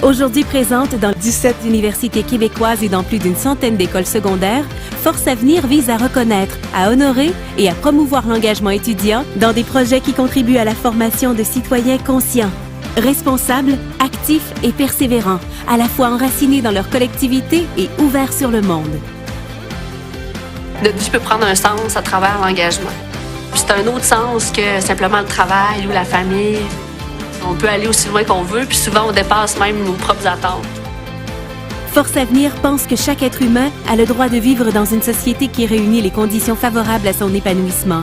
Aujourd'hui présente dans 17 universités québécoises et dans plus d'une centaine d'écoles secondaires, Force Avenir vise à reconnaître, à honorer et à promouvoir l'engagement étudiant dans des projets qui contribuent à la formation de citoyens conscients, responsables, actifs et persévérants, à la fois enracinés dans leur collectivité et ouverts sur le monde. Notre vie peut prendre un sens à travers l'engagement. C'est un autre sens que simplement le travail ou la famille. On peut aller aussi loin qu'on veut, puis souvent on dépasse même nos propres attentes. Force Avenir pense que chaque être humain a le droit de vivre dans une société qui réunit les conditions favorables à son épanouissement.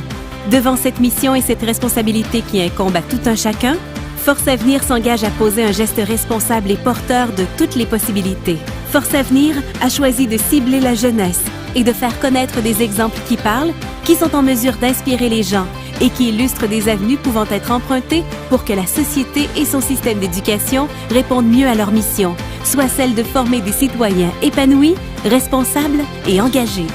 Devant cette mission et cette responsabilité qui incombe à tout un chacun, Force Avenir s'engage à poser un geste responsable et porteur de toutes les possibilités. Force Avenir a choisi de cibler la jeunesse et de faire connaître des exemples qui parlent, qui sont en mesure d'inspirer les gens et qui illustrent des avenues pouvant être empruntées pour que la société et son système d'éducation répondent mieux à leur mission, soit celle de former des citoyens épanouis, responsables et engagés.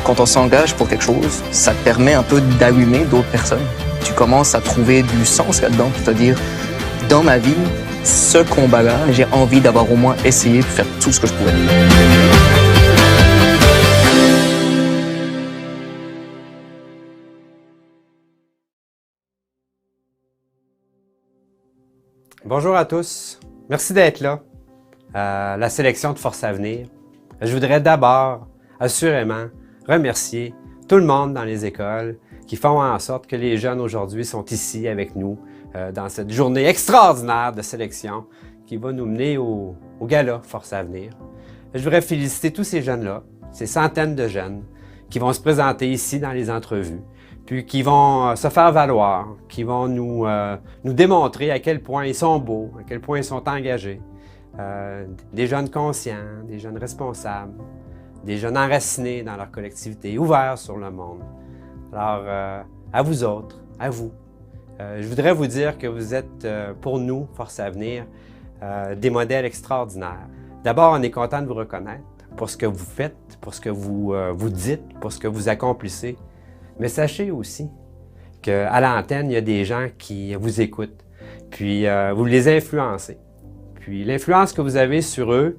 Quand on s'engage pour quelque chose, ça te permet un peu d'allumer d'autres personnes. Tu commences à trouver du sens là-dedans, c'est-à-dire, dans ma vie, ce combat-là, j'ai envie d'avoir au moins essayé de faire tout ce que je pouvais. Bonjour à tous. Merci d'être là à la sélection de Force Avenir. Je voudrais d'abord, assurément, remercier tout le monde dans les écoles qui font en sorte que les jeunes aujourd'hui sont ici avec nous dans cette journée extraordinaire de sélection qui va nous mener au gala Force Avenir. Je voudrais féliciter tous ces jeunes-là, ces centaines de jeunes qui vont se présenter ici dans les entrevues, puis qui vont se faire valoir, qui vont nous démontrer à quel point ils sont beaux, à quel point ils sont engagés. Des jeunes conscients, des jeunes responsables, des jeunes enracinés dans leur collectivité, ouverts sur le monde. Alors, à vous autres, à vous, je voudrais vous dire que vous êtes, pour nous, Force Avenir, des modèles extraordinaires. D'abord, on est content de vous reconnaître pour ce que vous faites, pour ce que vous dites, pour ce que vous accomplissez. Mais sachez aussi qu'à l'antenne, il y a des gens qui vous écoutent, puis vous les influencez. Puis l'influence que vous avez sur eux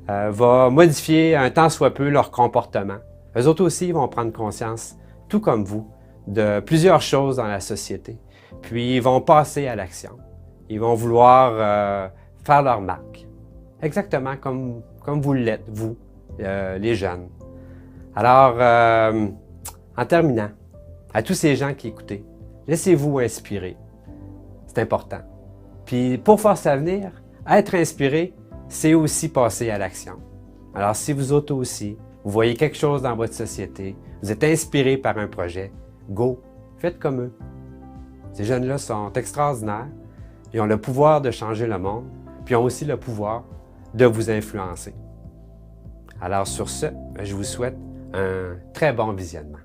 va modifier un tant soit peu leur comportement. Eux autres aussi vont prendre conscience, tout comme vous, de plusieurs choses dans la société. Puis ils vont passer à l'action. Ils vont vouloir faire leur marque. Exactement comme vous l'êtes, vous, les jeunes. Alors, en terminant, à tous ces gens qui écoutez, laissez-vous inspirer. C'est important. Puis pour Force Avenir, être inspiré, c'est aussi passer à l'action. Alors si vous autres aussi, vous voyez quelque chose dans votre société, vous êtes inspiré par un projet, go, faites comme eux. Ces jeunes-là sont extraordinaires, ils ont le pouvoir de changer le monde, puis ils ont aussi le pouvoir de vous influencer. Alors sur ce, je vous souhaite un très bon visionnement.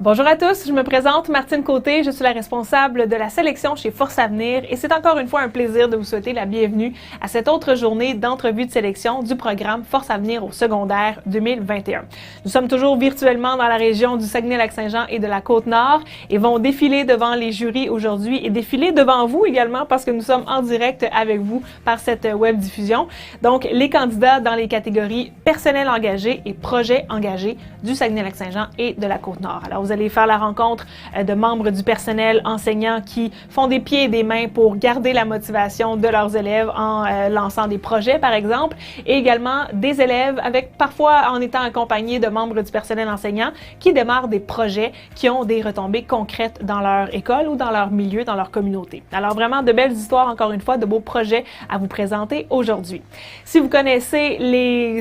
Bonjour à tous, je me présente Martine Côté, je suis la responsable de la sélection chez Force Avenir et c'est encore une fois un plaisir de vous souhaiter la bienvenue à cette autre journée d'entrevue de sélection du programme Force Avenir au secondaire 2021. Nous sommes toujours virtuellement dans la région du Saguenay-Lac-Saint-Jean et de la Côte-Nord et vont défiler devant les jurys aujourd'hui et défiler devant vous également parce que nous sommes en direct avec vous par cette web diffusion. Donc, les candidats dans les catégories personnel engagé et projet engagé du Saguenay-Lac-Saint-Jean et de la Côte-Nord. Alors, vous allez faire la rencontre de membres du personnel enseignant qui font des pieds et des mains pour garder la motivation de leurs élèves en lançant des projets, par exemple, et également des élèves avec parfois en étant accompagnés de membres du personnel enseignant qui démarrent des projets qui ont des retombées concrètes dans leur école ou dans leur milieu, dans leur communauté. Alors vraiment de belles histoires, encore une fois, de beaux projets à vous présenter aujourd'hui. Si vous connaissez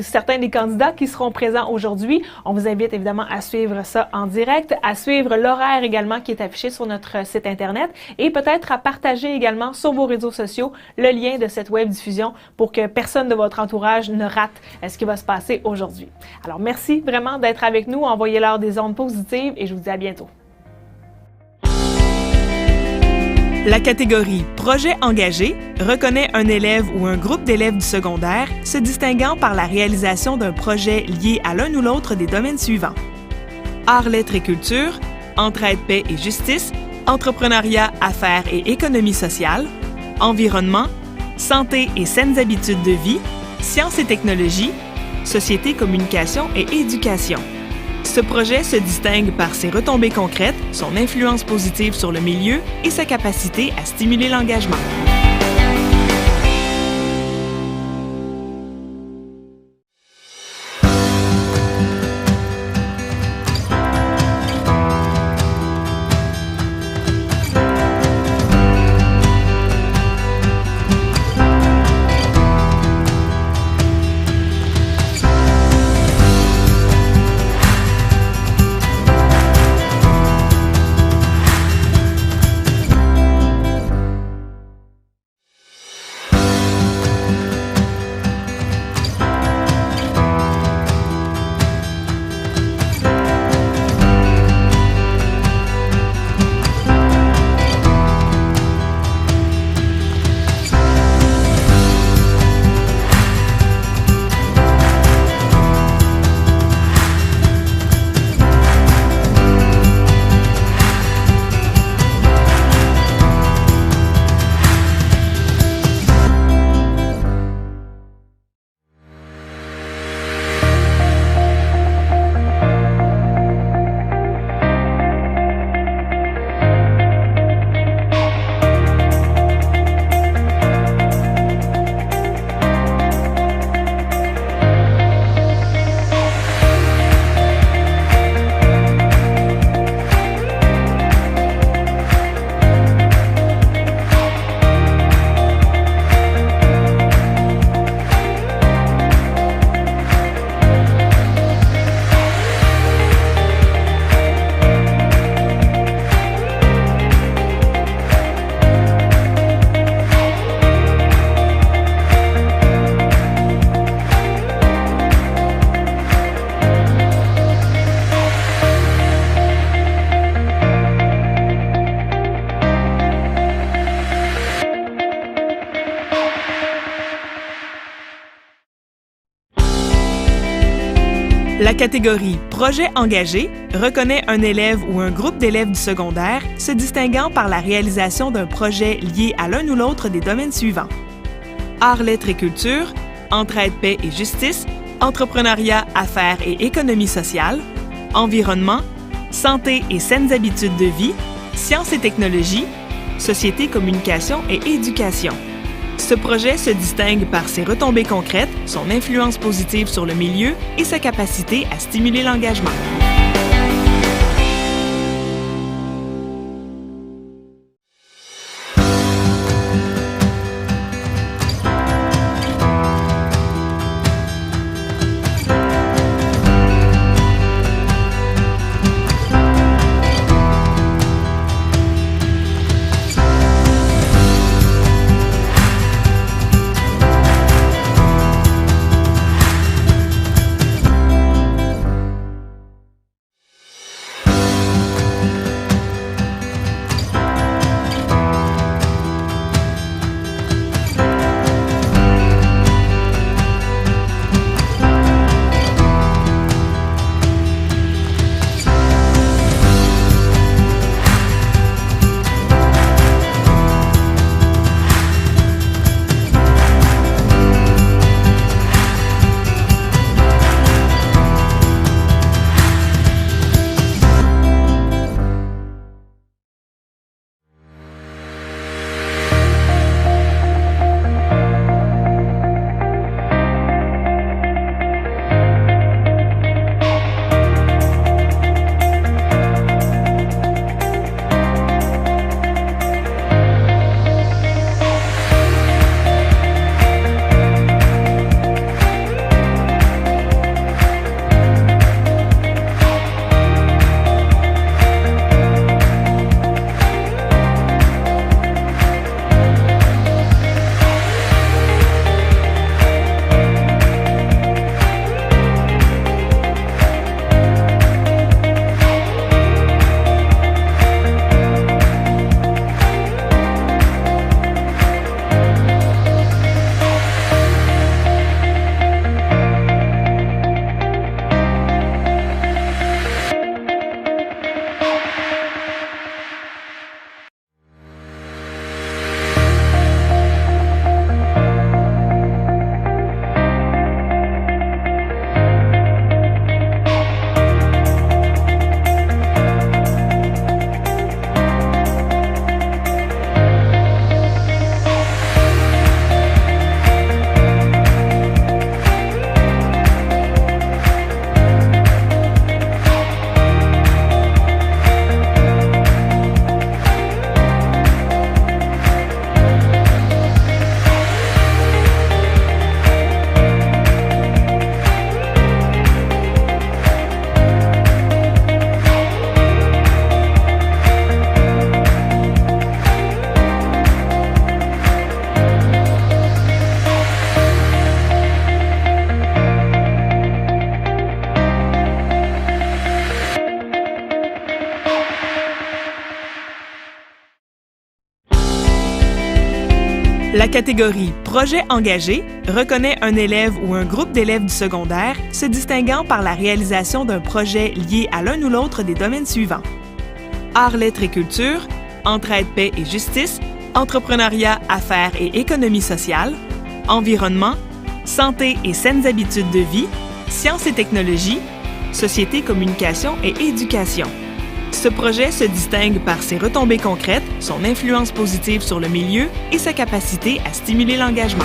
certains des candidats qui seront présents aujourd'hui, on vous invite évidemment à suivre ça en direct, à suivre l'horaire également qui est affiché sur notre site Internet et peut-être à partager également sur vos réseaux sociaux le lien de cette web diffusion pour que personne de votre entourage ne rate ce qui va se passer aujourd'hui. Alors merci vraiment d'être avec nous, envoyez-leur des ondes positives et je vous dis à bientôt. La catégorie « Projet engagé » reconnaît un élève ou un groupe d'élèves du secondaire se distinguant par la réalisation d'un projet lié à l'un ou l'autre des domaines suivants: arts, lettres et culture, entraide, paix et justice, entrepreneuriat, affaires et économie sociale, environnement, santé et saines habitudes de vie, sciences et technologies, société, communication et éducation. Ce projet se distingue par ses retombées concrètes, son influence positive sur le milieu et sa capacité à stimuler l'engagement. La catégorie « Projet engagé » reconnaît un élève ou un groupe d'élèves du secondaire se distinguant par la réalisation d'un projet lié à l'un ou l'autre des domaines suivants: arts, lettres et culture, entraide, paix et justice, entrepreneuriat, affaires et économie sociale, environnement, santé et saines habitudes de vie, sciences et technologies, société, communication et éducation. Ce projet se distingue par ses retombées concrètes, son influence positive sur le milieu et sa capacité à stimuler l'engagement. La catégorie « Projet engagé » reconnaît un élève ou un groupe d'élèves du secondaire se distinguant par la réalisation d'un projet lié à l'un ou l'autre des domaines suivants: arts, lettres et culture, entraide, paix et justice, entrepreneuriat, affaires et économie sociale, environnement, santé et saines habitudes de vie, sciences et technologies, société, communication et éducation. Ce projet se distingue par ses retombées concrètes, son influence positive sur le milieu et sa capacité à stimuler l'engagement.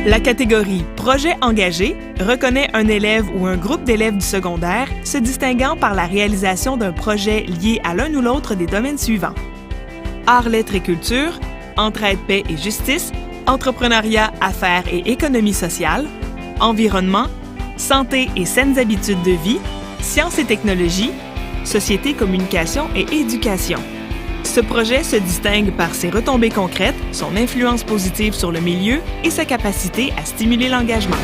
La catégorie « Projet engagé » reconnaît un élève ou un groupe d'élèves du secondaire se distinguant par la réalisation d'un projet lié à l'un ou l'autre des domaines suivants: arts, lettres et culture, entraide, paix et justice, entrepreneuriat, affaires et économie sociale, environnement, santé et saines habitudes de vie, sciences et technologies, société, communication et éducation. Ce projet se distingue par ses retombées concrètes, son influence positive sur le milieu et sa capacité à stimuler l'engagement.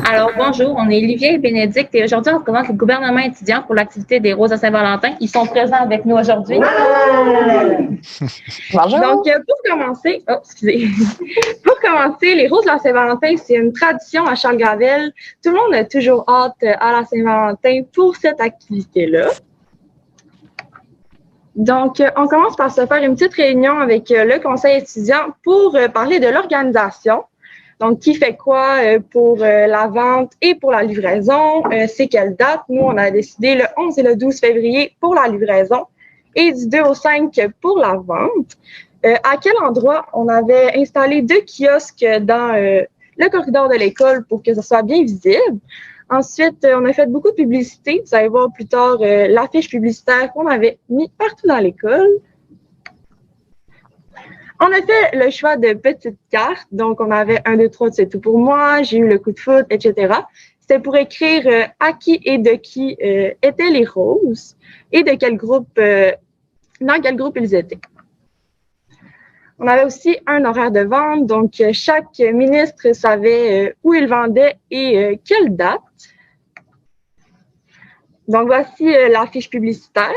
Alors, bonjour, on est Olivier et Bénédicte et aujourd'hui, on représente le gouvernement étudiant pour l'activité des Roses à Saint-Valentin. Ils sont présents avec nous aujourd'hui. Bonjour. Donc, pour commencer, pour commencer, les Roses de la Saint-Valentin, c'est une tradition à Charles-Gravel. Tout le monde a toujours hâte à la Saint-Valentin pour cette activité-là. Donc, on commence par se faire une petite réunion avec le conseil étudiant pour parler de l'organisation. Donc, qui fait quoi pour la vente et pour la livraison? C'est quelle date? Nous, on a décidé le 11 et le 12 février pour la livraison et du 2 au 5 pour la vente. À quel endroit? On avait installé 2 kiosques dans le corridor de l'école pour que ce soit bien visible. Ensuite, on a fait beaucoup de publicité. Vous allez voir plus tard l'affiche publicitaire qu'on avait mis partout dans l'école. On a fait le choix de petites cartes. Donc, on avait 1, 2, 3, c'est tout pour moi. J'ai eu le coup de foot, etc. C'était pour écrire à qui et de qui étaient les roses et de quel groupe, dans quel groupe ils étaient. On avait aussi un horaire de vente. Donc, chaque ministre savait où il vendait et quelle date. Donc, voici l'affiche publicitaire.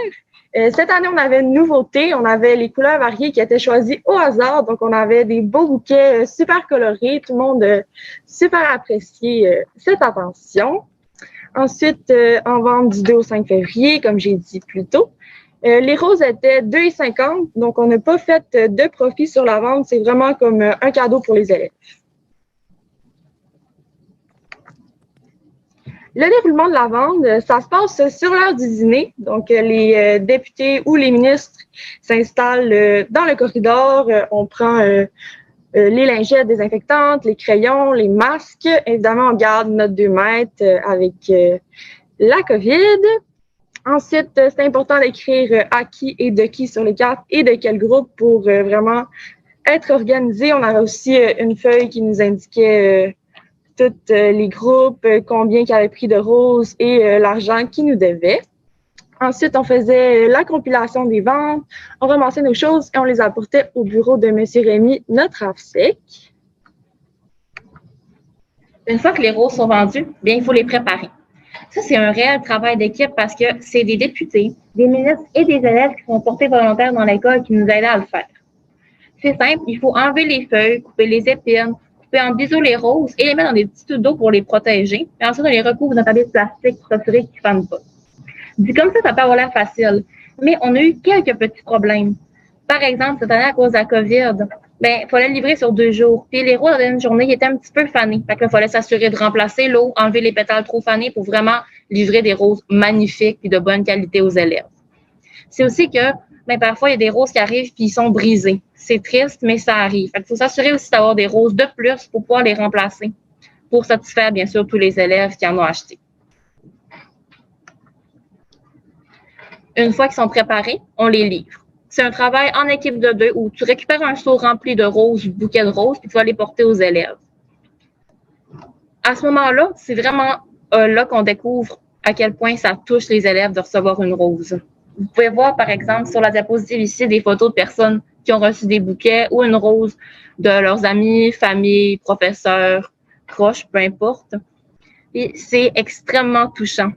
Cette année, on avait une nouveauté. On avait les couleurs variées qui étaient choisies au hasard. Donc, on avait des beaux bouquets super colorés. Tout le monde super apprécié cette attention. Ensuite, en vente du 2 au 5 février, comme j'ai dit plus tôt. Les roses étaient 2,50 $. Donc, on n'a pas fait de profit sur la vente. C'est vraiment comme un cadeau pour les élèves. Le déroulement de la vente, ça se passe sur l'heure du dîner. Donc, les députés ou les ministres s'installent dans le corridor. On prend les lingettes désinfectantes, les crayons, les masques. Évidemment, on garde notre 2 mètres avec la COVID. Ensuite, c'est important d'écrire à qui et de qui sur les cartes et de quel groupe pour vraiment être organisé. On avait aussi une feuille qui nous indiquait tous les groupes, combien qui avaient pris de roses et l'argent qu'ils nous devaient. Ensuite, on faisait la compilation des ventes, on ramassait nos choses et on les apportait au bureau de M. Rémy, notre AFSEC. Une fois que les roses sont vendues, bien, il faut les préparer. Ça, c'est un réel travail d'équipe parce que c'est des députés, des ministres et des élèves qui sont portés volontaires dans l'école qui nous aident à le faire. C'est simple, il faut enlever les feuilles, couper les épines, couper en biseau les roses et les mettre dans des petits tubes d'eau pour les protéger. Et ensuite, on les recouvre dans un papier de plastique pour s'assurer qu'ils ne fanent pas. Dit comme ça peut avoir l'air facile, mais on a eu quelques petits problèmes. Par exemple, cette année, à cause de la COVID, ben, il fallait le livrer sur 2 jours. Puis les roses, dans une journée, ils étaient un petit peu fanés. Fait qu'il fallait s'assurer de remplacer l'eau, enlever les pétales trop fanés pour vraiment livrer des roses magnifiques et de bonne qualité aux élèves. C'est aussi que, ben, parfois, il y a des roses qui arrivent puis ils sont brisés. C'est triste, mais ça arrive. Fait qu'il faut s'assurer aussi d'avoir des roses de plus pour pouvoir les remplacer, pour satisfaire, bien sûr, tous les élèves qui en ont acheté. Une fois qu'ils sont préparés, on les livre. C'est un travail en équipe de 2 où tu récupères un seau rempli de roses, bouquets de roses, puis tu vas les porter aux élèves. À ce moment-là, c'est vraiment là qu'on découvre à quel point ça touche les élèves de recevoir une rose. Vous pouvez voir, par exemple, sur la diapositive ici, des photos de personnes qui ont reçu des bouquets ou une rose de leurs amis, famille, professeurs, proches, peu importe. Et c'est extrêmement touchant.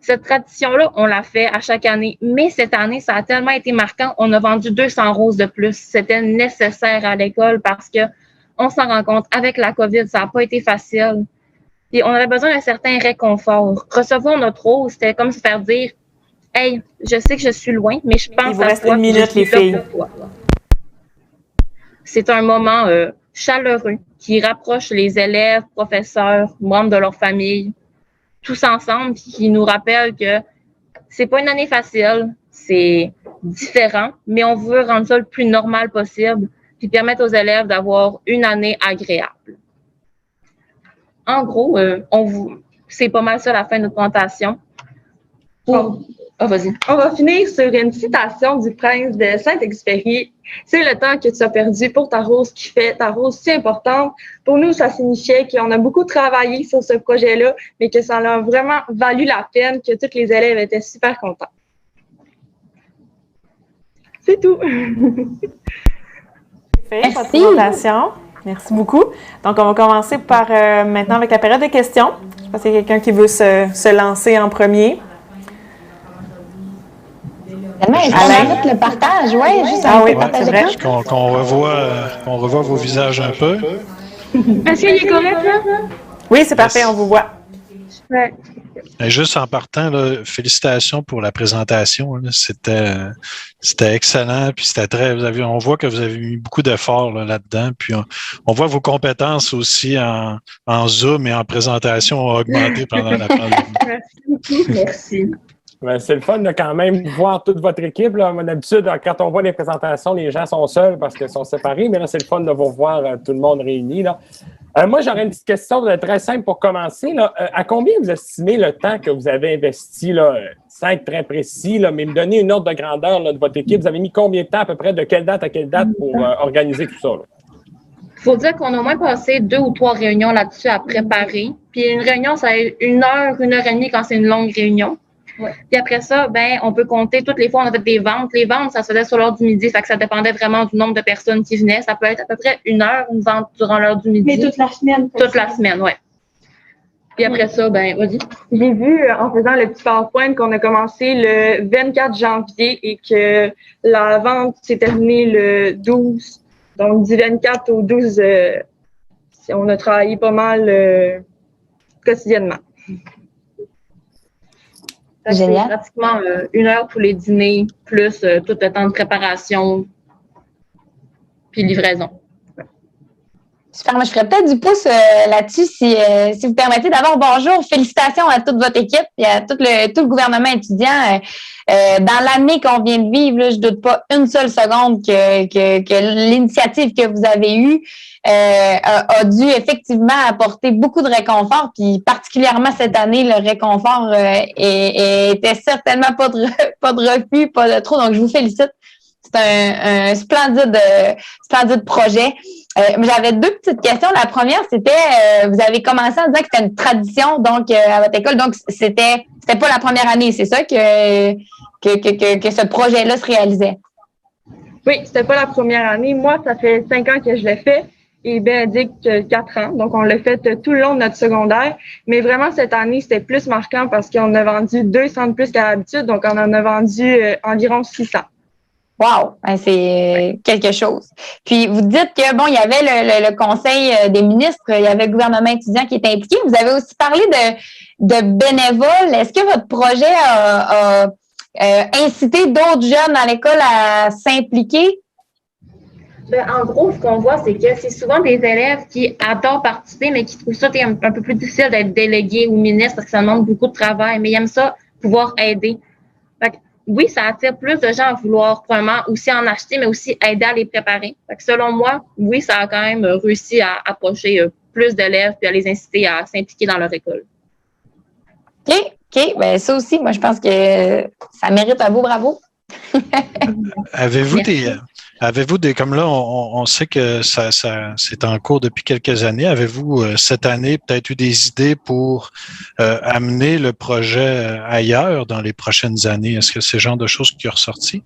Cette tradition-là, on l'a fait à chaque année. Mais cette année, ça a tellement été marquant, on a vendu 200 roses de plus. C'était nécessaire à l'école parce que on s'en rend compte, avec la COVID, ça n'a pas été facile. Et on avait besoin d'un certain réconfort. Recevoir notre rose, c'était comme se faire dire « Hey, je sais que je suis loin, mais je pense à toi. » Il vous reste 1 minute, les filles. C'est un moment chaleureux qui rapproche les élèves, professeurs, membres de leur famille, tous ensemble, qui nous rappelle que c'est pas une année facile, c'est différent, mais on veut rendre ça le plus normal possible, puis permettre aux élèves d'avoir une année agréable. En gros, c'est pas mal ça la fin de notre présentation. Vas-y. On va finir sur une citation du prince de Saint-Exupéry. C'est le temps que tu as perdu pour ta rose qui fait ta rose si importante. Pour nous, ça signifiait qu'on a beaucoup travaillé sur ce projet-là, mais que ça a vraiment valu la peine, que tous les élèves étaient super contents. C'est tout. Merci. Présentation. Merci beaucoup. Donc, on va commencer par maintenant avec la période de questions. Je sais pas s'il y a quelqu'un qui veut se lancer en premier. Alain, le partage, oui, juste oui, c'est vrai. Qu'on revoit vos visages un peu. Est-ce qu'il est correct, là? Oui, c'est parfait, on vous voit. Ouais. Et juste en partant, là, félicitations pour la présentation. Là. C'était excellent, puis c'était on voit que vous avez mis beaucoup d'efforts là-dedans, puis on voit vos compétences aussi en Zoom et en présentation ont augmenté pendant la pandémie. Merci beaucoup. Merci. Ben, c'est le fun de quand même voir toute votre équipe. Là. D'habitude, quand on voit les présentations, les gens sont seuls parce qu'ils sont séparés, mais là, c'est le fun de vous voir tout le monde réuni. Là. Moi, j'aurais une petite question très simple pour commencer. Là. À combien vous estimez le temps que vous avez investi, là, sans être très précis, là, mais me donner une ordre de grandeur là, de votre équipe? Vous avez mis combien de temps à peu près, de quelle date à quelle date pour organiser tout ça? Il faut dire qu'on a au moins passé 2 ou 3 réunions là-dessus à préparer. Puis une réunion, ça a 1 heure, 1 heure et demie quand c'est une longue réunion. Ouais. Puis après ça, on peut compter toutes les fois, on a fait des ventes. Les ventes, ça se faisait sur l'heure du midi, fait que ça dépendait vraiment du nombre de personnes qui venaient. Ça peut être à peu près 1 heure, une vente durant l'heure du midi. Mais toute la semaine. Toute la semaine, oui. Puis après ça, vas-y. J'ai vu en faisant le petit PowerPoint qu'on a commencé le 24 janvier et que la vente s'est terminée le 12. Donc, du 24 au 12, on a travaillé pas mal quotidiennement. Génial. C'est pratiquement 1 heure pour les dîners, plus tout le temps de préparation, puis livraison. Super, moi je ferais peut-être du pouce là-dessus si vous permettez. D'abord, bonjour, félicitations à toute votre équipe et à tout le gouvernement étudiant. Dans l'année qu'on vient de vivre, là, je doute pas une seule seconde que l'initiative que vous avez eue a dû effectivement apporter beaucoup de réconfort, puis particulièrement cette année, le réconfort était certainement pas de refus, pas de trop, donc je vous félicite. C'est un splendide projet. J'avais 2 petites questions. La première, c'était, vous avez commencé en disant que c'était une tradition donc à votre école, donc c'était pas la première année, c'est ça que ce projet-là se réalisait? Oui, c'était pas la première année. Moi, ça fait 5 ans que je l'ai fait et Bénédicte 4 ans. Donc, on l'a fait tout le long de notre secondaire. Mais vraiment, cette année, c'était plus marquant parce qu'on a vendu 200 de plus qu'à l'habitude. Donc, on en a vendu environ 600. Wow, c'est quelque chose. Puis vous dites que il y avait le conseil des ministres, il y avait le gouvernement étudiant qui était impliqué. Vous avez aussi parlé de bénévoles. Est-ce que votre projet a incité d'autres jeunes à l'école à s'impliquer? En gros, ce qu'on voit, c'est que c'est souvent des élèves qui adorent participer, mais qui trouvent ça un peu plus difficile d'être délégués ou ministres parce que ça demande beaucoup de travail, mais ils aiment ça, pouvoir aider. Fait que, oui, ça attire plus de gens à vouloir probablement aussi en acheter, mais aussi aider à les préparer. Fait que selon moi, oui, ça a quand même réussi à approcher plus d'élèves et à les inciter à s'impliquer dans leur école. OK. Ben ça aussi, moi, je pense que ça mérite un beau bravo. Avez-vous des, comme là, on sait que ça c'est en cours depuis quelques années. Avez-vous cette année peut-être eu des idées pour amener le projet ailleurs dans les prochaines années? Est-ce que c'est le genre de choses qui est ressorti?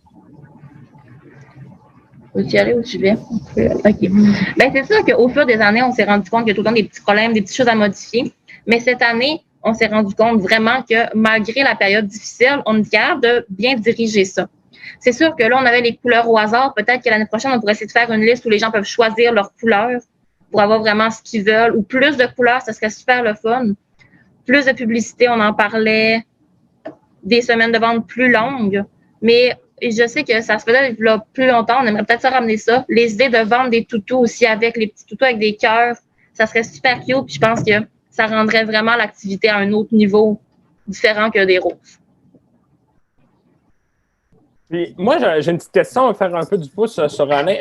Veux-tu y aller ou tu viens? OK. Ben, c'est sûr qu'au fur des années, on s'est rendu compte qu'il y a tout le temps des petits problèmes, des petites choses à modifier. Mais cette année, on s'est rendu compte vraiment que malgré la période difficile, on est capable de bien diriger ça. C'est sûr que là, on avait les couleurs au hasard. Peut-être que l'année prochaine, on pourrait essayer de faire une liste où les gens peuvent choisir leurs couleurs pour avoir vraiment ce qu'ils veulent. Ou plus de couleurs, ça serait super le fun. Plus de publicité, on en parlait. Des semaines de vente plus longues. Mais je sais que ça se faisait là, plus longtemps. On aimerait peut-être ça ramener ça. Les idées de vendre des toutous aussi avec les petits toutous avec des cœurs, ça serait super cute. Puis je pense que ça rendrait vraiment l'activité à un autre niveau différent que des roses. Puis moi, j'ai une petite question à faire un peu du pouce sur Alain.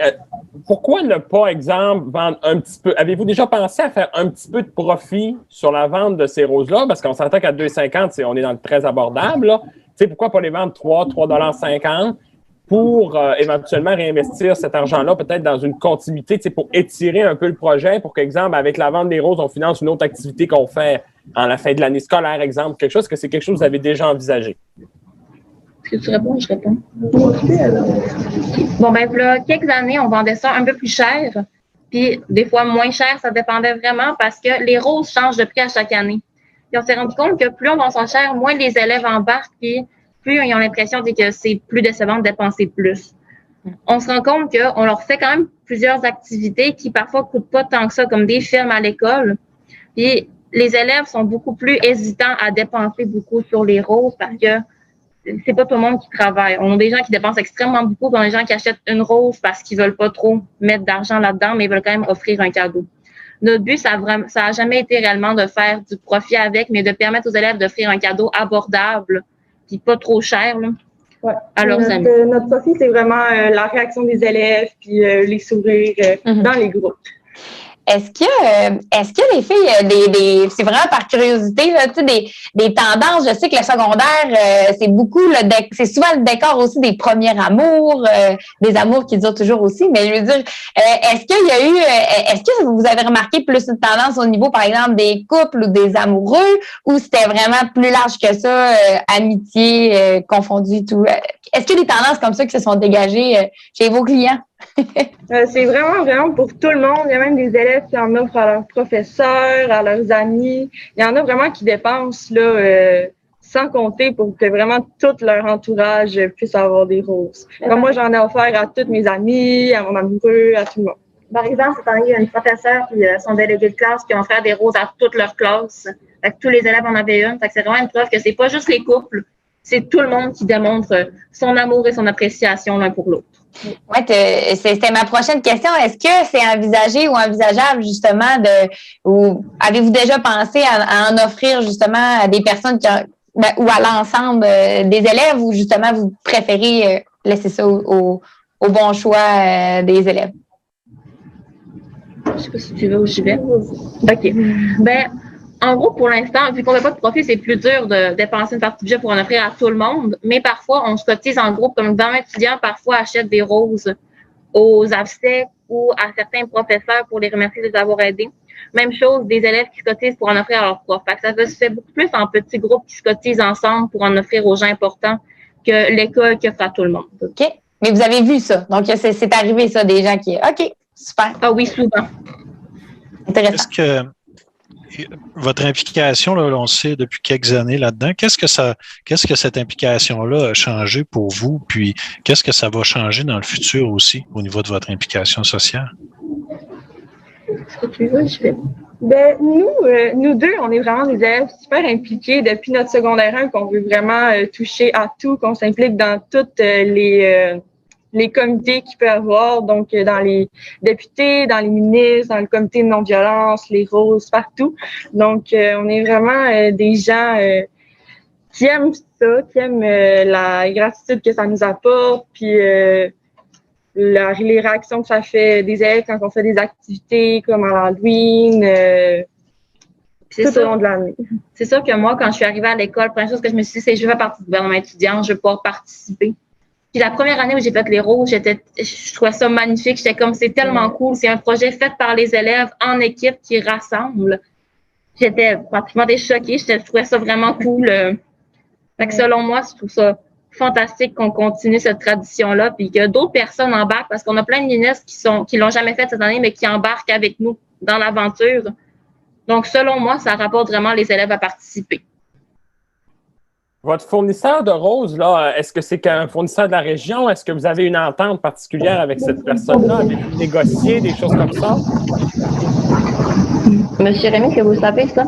Pourquoi ne pas, exemple, vendre un petit peu? Avez-vous déjà pensé à faire un petit peu de profit sur la vente de ces roses-là? Parce qu'on s'entend qu'à 2,50, on est dans le très abordable. Là. Pourquoi pas les vendre 3,50 pour éventuellement réinvestir cet argent-là peut-être dans une continuité pour étirer un peu le projet, pour qu'exemple, avec la vente des roses, on finance une autre activité qu'on fait en la fin de l'année scolaire, exemple, quelque chose que c'est quelque chose que vous avez déjà envisagé? Est-ce que tu réponds ou je réponds? Bon, ben, là, quelques années, on vendait ça un peu plus cher. Puis des fois moins cher, ça dépendait vraiment parce que les roses changent de prix à chaque année. Puis on s'est rendu compte que plus on vend son cher, moins les élèves embarquent, puis plus ils ont l'impression que c'est plus décevant de dépenser plus. On se rend compte qu'on leur fait quand même plusieurs activités qui parfois coûtent pas tant que ça, comme des films à l'école. Puis les élèves sont beaucoup plus hésitants à dépenser beaucoup sur les roses parce que c'est pas tout le monde qui travaille. On a des gens qui dépensent extrêmement beaucoup, puis on a des gens qui achètent une rose parce qu'ils veulent pas trop mettre d'argent là-dedans, mais ils veulent quand même offrir un cadeau. Notre but, ça a jamais été réellement de faire du profit avec, mais de permettre aux élèves d'offrir un cadeau abordable, puis pas trop cher, là, à leurs amis. Notre profit, c'est vraiment la réaction des élèves, puis les sourires dans les groupes. Est-ce que les filles, c'est vraiment par curiosité, là, tu sais, des tendances? Je sais que le secondaire, c'est beaucoup c'est souvent le décor aussi des premiers amours, des amours qui durent toujours aussi. Mais je veux dire, est-ce que vous avez remarqué plus une tendance au niveau, par exemple, des couples ou des amoureux, ou c'était vraiment plus large que ça, amitié confondue, tout? Est-ce qu'il y a des tendances comme ça qui se sont dégagées chez vos clients? C'est vraiment pour tout le monde. Il y a même des élèves qui en offrent à leurs professeurs, à leurs amis. Il y en a vraiment qui dépensent là, sans compter pour que vraiment tout leur entourage puisse avoir des roses. Comme moi, j'en ai offert à toutes mes amies, à mon amoureux, à tout le monde. Par exemple, cette année, il y a une professeure et son délégué de classe qui ont offert des roses à toute leur classe. Fait que tous les élèves en avaient une. Fait que c'est vraiment une preuve que c'est pas juste les couples, c'est tout le monde qui démontre son amour et son appréciation l'un pour l'autre. Oui, c'était ma prochaine question. Est-ce que c'est envisagé ou envisageable justement ou avez-vous déjà pensé à en offrir justement à des personnes ou à l'ensemble des élèves ou justement vous préférez laisser ça au bon choix des élèves? Je sais pas si tu veux ou j'y vais. OK. Ben, en gros, pour l'instant, vu qu'on n'a pas de profit, c'est plus dur de dépenser une partie du budget pour en offrir à tout le monde. Mais parfois, on se cotise en groupe. Comme 20 étudiants, parfois, achètent des roses aux AFSEC ou à certains professeurs pour les remercier de les avoir aidés. Même chose, des élèves qui se cotisent pour en offrir à leurs profs. Fait que ça se fait beaucoup plus en petits groupes qui se cotisent ensemble pour en offrir aux gens importants que l'école qui offre à tout le monde. OK. Mais vous avez vu ça. Donc, c'est arrivé ça, des gens qui... OK, super. Ah oui, souvent. Intéressant. Est-ce que votre implication, là, on sait depuis quelques années là-dedans, qu'est-ce que cette implication-là a changé pour vous? Puis, qu'est-ce que ça va changer dans le futur aussi au niveau de votre implication sociale? Ben, nous deux, on est vraiment des élèves super impliqués depuis notre secondaire 1 qu'on veut vraiment toucher à tout, qu'on s'implique dans toutes les comités qu'il peut y avoir, donc dans les députés, dans les ministres, dans le comité de non-violence, les roses, partout. Donc, on est vraiment des gens qui aiment ça, qui aiment la gratitude que ça nous apporte, puis les réactions que ça fait des élèves quand on fait des activités comme à l'Halloween, tout au long de l'année. C'est sûr que moi, quand je suis arrivée à l'école, la première chose que je me suis dit, c'est je veux faire partie du gouvernement étudiant, je veux pouvoir participer. Puis la première année où j'ai fait les roses, je trouvais ça magnifique. J'étais comme, c'est tellement cool. C'est un projet fait par les élèves en équipe qui rassemble. J'étais pratiquement choquée. Je trouvais ça vraiment cool. Fait que selon moi, je trouve ça fantastique qu'on continue cette tradition-là puis que d'autres personnes embarquent parce qu'on a plein de ministres qui l'ont jamais fait cette année, mais qui embarquent avec nous dans l'aventure. Donc, selon moi, ça rapporte vraiment les élèves à participer. Votre fournisseur de roses, là, est-ce que c'est un fournisseur de la région? Est-ce que vous avez une entente particulière avec cette personne-là? Avez-vous négocié des choses comme ça? Monsieur Rémy, est-ce que vous savez ça?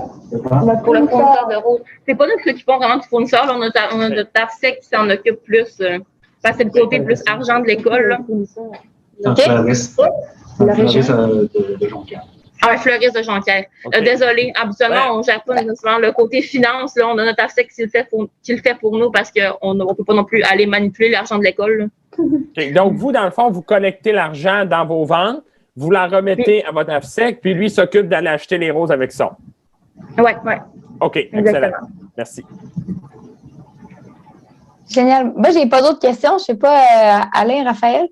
Pour le fournisseur de roses. C'est pas nous qui s'occupons vraiment du fournisseur. Là, on a notre AFSEC qui s'en occupe plus. Parce que c'est le côté plus argent de l'école. Là. Un fleuriste de Jonquière. Ah, un fleuriste de Jonquière. Okay. Désolé, habituellement, on ne gère pas nécessairement le côté finance. Là, on a notre AFSEC qui le fait pour nous parce qu'on ne peut pas non plus aller manipuler l'argent de l'école. Okay. Donc, vous, dans le fond, vous collectez l'argent dans vos ventes, vous la remettez à votre AFSEC, puis lui s'occupe d'aller acheter les roses avec ça. Oui. OK, excellent. Merci. Génial. Moi, j'ai pas d'autres questions. Je sais pas, Alain, Raphaël?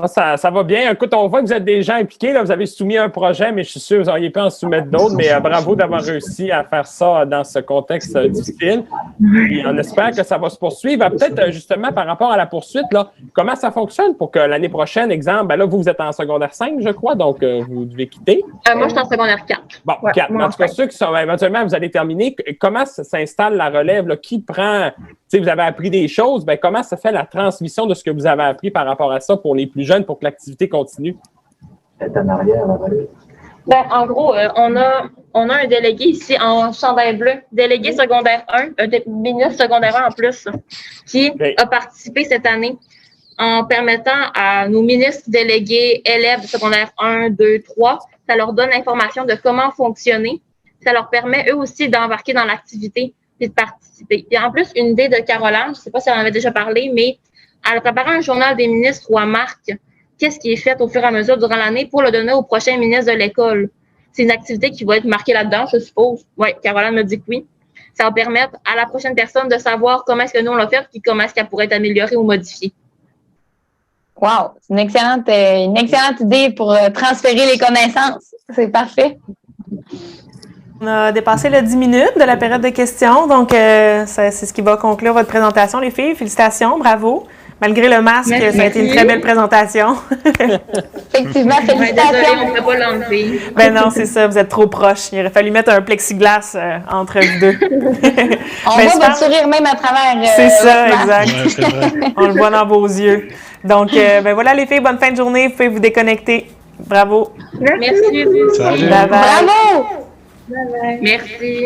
Bon, ça va bien. Écoute, on voit que vous êtes des gens impliqués. Là. Vous avez soumis un projet, mais je suis sûr que vous n'auriez pas en soumettre d'autres. Mais bravo d'avoir réussi à faire ça dans ce contexte difficile. Et on espère que ça va se poursuivre. Peut-être justement par rapport à la poursuite, là, comment ça fonctionne pour que l'année prochaine, exemple, là, vous êtes en secondaire 5, je crois, donc vous devez quitter. Moi, je suis en secondaire 4. Bon, 4. En tout cas, ceux qui sont éventuellement, vous allez terminer. Comment s'installe la relève? Là? Qui prend... Si vous avez appris des choses, ben comment se fait la transmission de ce que vous avez appris par rapport à ça pour les plus jeunes, pour que l'activité continue? En arrière, la relève. Ben, en gros, on a un délégué ici en chandail bleu, délégué secondaire 1, un ministre secondaire 1 en plus, qui a participé cette année en permettant à nos ministres délégués élèves de secondaire 1, 2, 3, ça leur donne l'information de comment fonctionner. Ça leur permet eux aussi d'embarquer dans l'activité et de participer. Et en plus, une idée de Caroline, je ne sais pas si elle en avait déjà parlé, mais elle a préparé un journal des ministres ou à Marc. Qu'est-ce qui est fait au fur et à mesure durant l'année pour le donner au prochain ministre de l'école? C'est une activité qui va être marquée là-dedans, je suppose. Oui, Caroline me dit que oui. Ça va permettre à la prochaine personne de savoir comment est-ce que nous on l'a fait et comment est-ce qu'elle pourrait être améliorée ou modifiée. Wow! C'est une excellente idée pour transférer les connaissances. C'est parfait. On a dépassé le 10 minutes de la période de questions, donc c'est ce qui va conclure votre présentation, les filles. Félicitations, bravo. Malgré le masque, merci. Ça a été une très belle présentation. Effectivement, félicitations. Désolée, on ne peut pas l'enlever. Ben non, c'est ça, vous êtes trop proches. Il aurait fallu mettre un plexiglas entre vous deux. On voit votre sourire même à travers. C'est ça, exact. Ouais, c'est vrai. On le voit dans vos yeux. Donc, ben voilà les filles, bonne fin de journée. Vous pouvez vous déconnecter. Bravo. Merci. Salut. Bye bye. Bravo! Merci.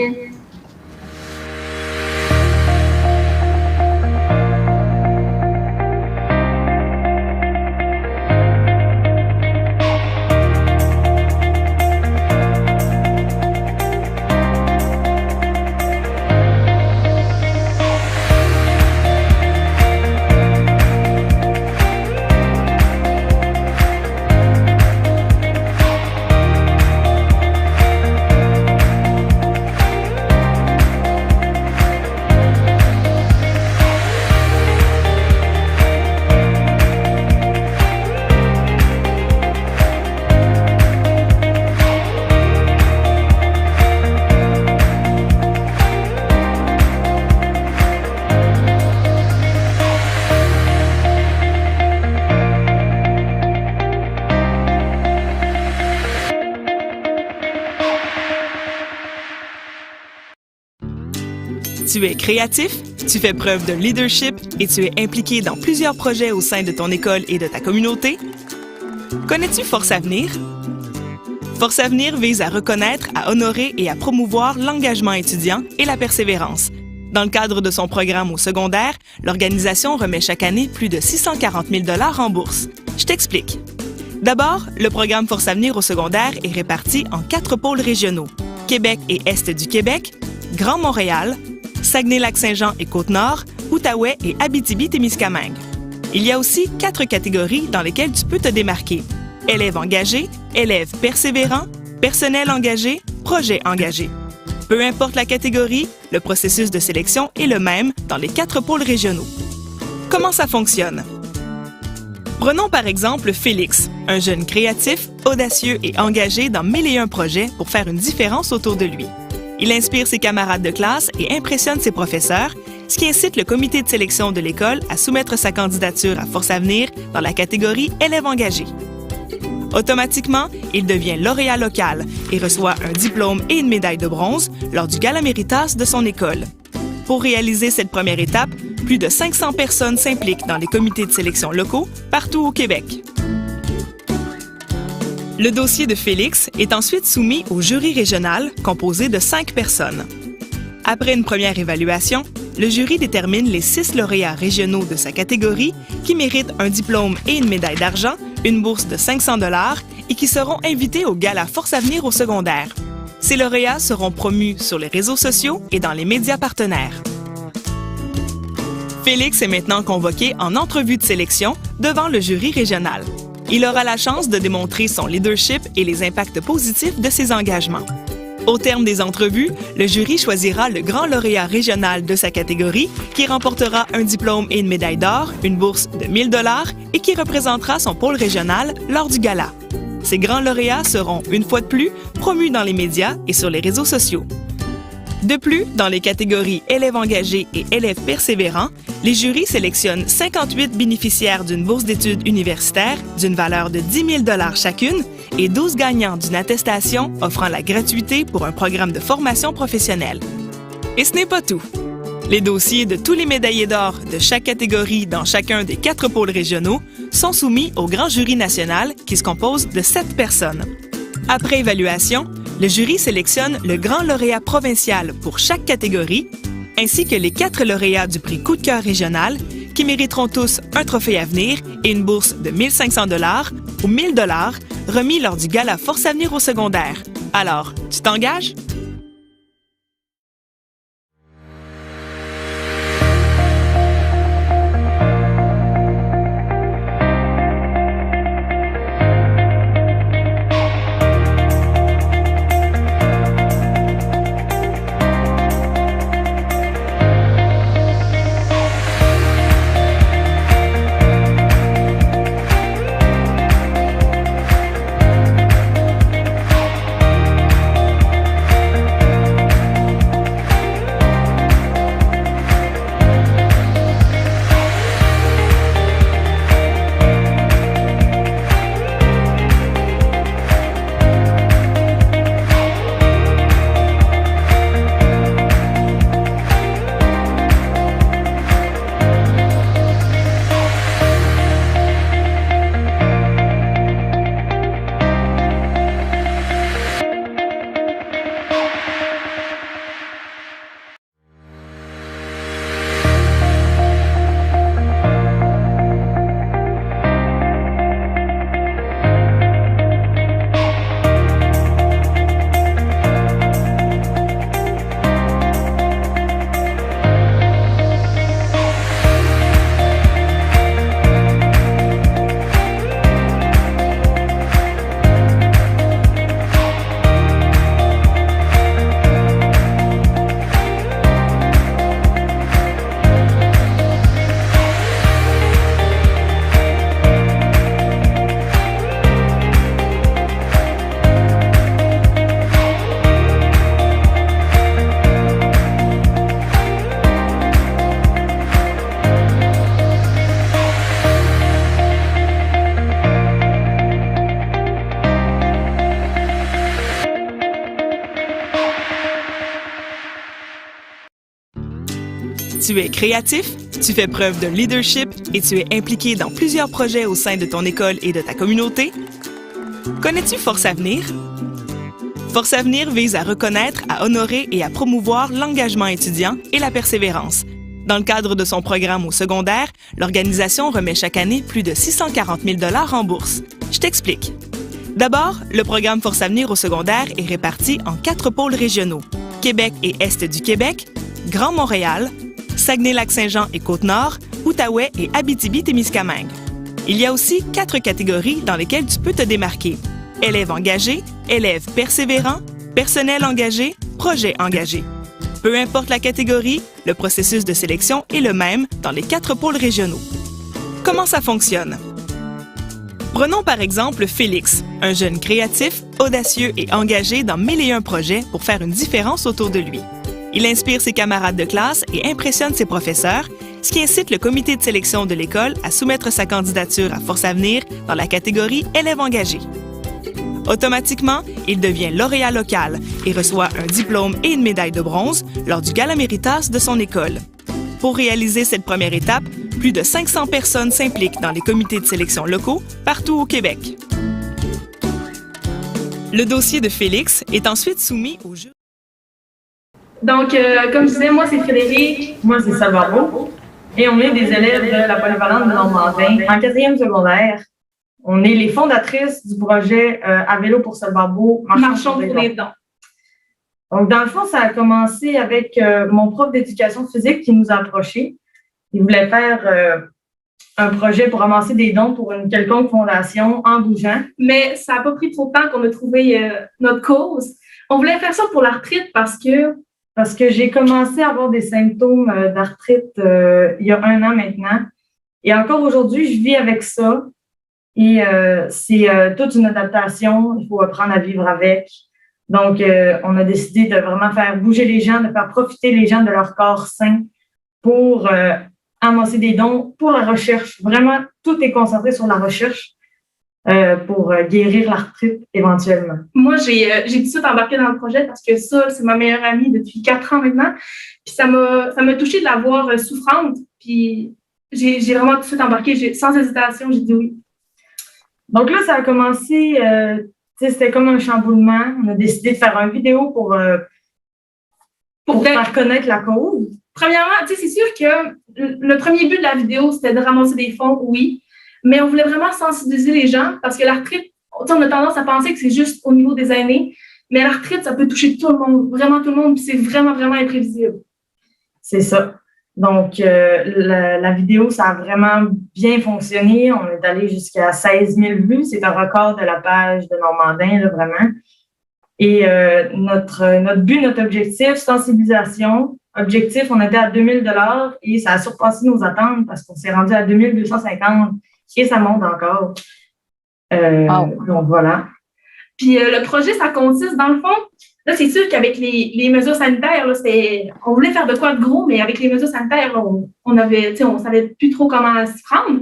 Tu es créatif, tu fais preuve de leadership et tu es impliqué dans plusieurs projets au sein de ton école et de ta communauté? Connais-tu Force Avenir? Force Avenir vise à reconnaître, à honorer et à promouvoir l'engagement étudiant et la persévérance. Dans le cadre de son programme au secondaire, l'organisation remet chaque année plus de 640 000 $ en bourse. Je t'explique. D'abord, le programme Force Avenir au secondaire est réparti en 4 pôles régionaux: Québec et Est du Québec, Grand Montréal, Saguenay-Lac-Saint-Jean et Côte-Nord, Outaouais et Abitibi-Témiscamingue. Il y a aussi 4 catégories dans lesquelles tu peux te démarquer: élèves engagés, élèves persévérants, personnel engagé, projet engagé. Peu importe la catégorie, le processus de sélection est le même dans les 4 pôles régionaux. Comment ça fonctionne? Prenons par exemple Félix, un jeune créatif, audacieux et engagé dans 1001 projets pour faire une différence autour de lui. Il inspire ses camarades de classe et impressionne ses professeurs, ce qui incite le comité de sélection de l'école à soumettre sa candidature à Force Avenir dans la catégorie élèves engagés. Automatiquement, il devient lauréat local et reçoit un diplôme et une médaille de bronze lors du Gala Méritas de son école. Pour réaliser cette première étape, plus de 500 personnes s'impliquent dans les comités de sélection locaux partout au Québec. Le dossier de Félix est ensuite soumis au jury régional composé de 5 personnes. Après une première évaluation, le jury détermine les 6 lauréats régionaux de sa catégorie qui méritent un diplôme et une médaille d'argent, une bourse de 500 $ et qui seront invités au Gala Force Avenir au secondaire. Ces lauréats seront promus sur les réseaux sociaux et dans les médias partenaires. Félix est maintenant convoqué en entrevue de sélection devant le jury régional. Il aura la chance de démontrer son leadership et les impacts positifs de ses engagements. Au terme des entrevues, le jury choisira le grand lauréat régional de sa catégorie qui remportera un diplôme et une médaille d'or, une bourse de 1 000 $ et qui représentera son pôle régional lors du gala. Ces grands lauréats seront, une fois de plus, promus dans les médias et sur les réseaux sociaux. De plus, dans les catégories élèves engagés et élèves persévérants, les jurys sélectionnent 58 bénéficiaires d'une bourse d'études universitaire d'une valeur de 10 000 $ chacune et 12 gagnants d'une attestation offrant la gratuité pour un programme de formation professionnelle. Et ce n'est pas tout. Les dossiers de tous les médaillés d'or de chaque catégorie dans chacun des 4 pôles régionaux sont soumis au grand jury national qui se compose de 7 personnes. Après évaluation, le jury sélectionne le grand lauréat provincial pour chaque catégorie, ainsi que les 4 lauréats du prix Coup de cœur régional, qui mériteront tous un trophée Avenir et une bourse de 1 500 $ ou 1 000 $ remis lors du gala Force Avenir au secondaire. Alors, tu t'engages? Tu es créatif, tu fais preuve de leadership et tu es impliqué dans plusieurs projets au sein de ton école et de ta communauté? Connais-tu Force Avenir? Force Avenir vise à reconnaître, à honorer et à promouvoir l'engagement étudiant et la persévérance. Dans le cadre de son programme au secondaire, l'organisation remet chaque année plus de 640 000 $ en bourse. Je t'explique. D'abord, le programme Force Avenir au secondaire est réparti en 4 pôles régionaux: Québec et Est du Québec, Grand Montréal, Saguenay-Lac-Saint-Jean et Côte-Nord, Outaouais et Abitibi-Témiscamingue. Il y a aussi 4 catégories dans lesquelles tu peux te démarquer: élèves engagés, élèves persévérants, personnel engagé, projet engagé. Peu importe la catégorie, le processus de sélection est le même dans les 4 pôles régionaux. Comment ça fonctionne? Prenons par exemple Félix, un jeune créatif, audacieux et engagé dans 1001 projets pour faire une différence autour de lui. Il inspire ses camarades de classe et impressionne ses professeurs, ce qui incite le comité de sélection de l'école à soumettre sa candidature à Force Avenir dans la catégorie élèves engagés. Automatiquement, il devient lauréat local et reçoit un diplôme et une médaille de bronze lors du Gala Méritas de son école. Pour réaliser cette première étape, plus de 500 personnes s'impliquent dans les comités de sélection locaux partout au Québec. Le dossier de Félix est ensuite soumis au jury. Donc, comme je disais, moi c'est Frédéric, moi c'est Salvador, et on est des élèves de la polyvalente de Normandin en 4e secondaire. On est les fondatrices du projet À vélo pour Salvador, Marchons pour les dons. Donc, dans le fond, ça a commencé avec mon prof d'éducation physique qui nous a approchés. Il voulait faire un projet pour amasser des dons pour une quelconque fondation en bougeant. Mais ça n'a pas pris trop de temps qu'on a trouvé notre cause. On voulait faire ça pour l'arthrite parce que j'ai commencé à avoir des symptômes d'arthrite il y a 1 an maintenant. Et encore aujourd'hui, je vis avec ça. Et c'est toute une adaptation. Il faut apprendre à vivre avec. Donc, on a décidé de vraiment faire bouger les gens, de faire profiter les gens de leur corps sain pour amasser des dons pour la recherche. Vraiment, tout est concentré sur la recherche pour guérir l'arthrite éventuellement. Moi, j'ai tout de suite embarqué dans le projet parce que Sol, c'est ma meilleure amie depuis 4 ans maintenant. Puis ça m'a touchée de la voir souffrante. Puis j'ai vraiment tout de suite embarqué. Sans hésitation, j'ai dit oui. Donc là, ça a commencé, c'était comme un chamboulement. On a décidé de faire une vidéo pour faire connaître la cause. Premièrement, c'est sûr que le premier but de la vidéo, c'était de ramasser des fonds, oui. Mais on voulait vraiment sensibiliser les gens parce que l'arthrite, on a tendance à penser que c'est juste au niveau des aînés, mais l'arthrite, ça peut toucher tout le monde, vraiment tout le monde, puis c'est vraiment, vraiment imprévisible. C'est ça. Donc, la vidéo, ça a vraiment bien fonctionné. On est allé jusqu'à 16 000 vues. C'est un record de la page de Normandin, là, vraiment. Et notre but, notre objectif, sensibilisation. Objectif, on était à 2 000 $ et ça a surpassé nos attentes parce qu'on s'est rendu à 2 250 et ça monte encore. Donc, voilà. Puis le projet, ça consiste, dans le fond, là, c'est sûr qu'avec les mesures sanitaires, là, on voulait faire de quoi de gros, mais avec les mesures sanitaires, là, on savait plus trop comment s'y prendre.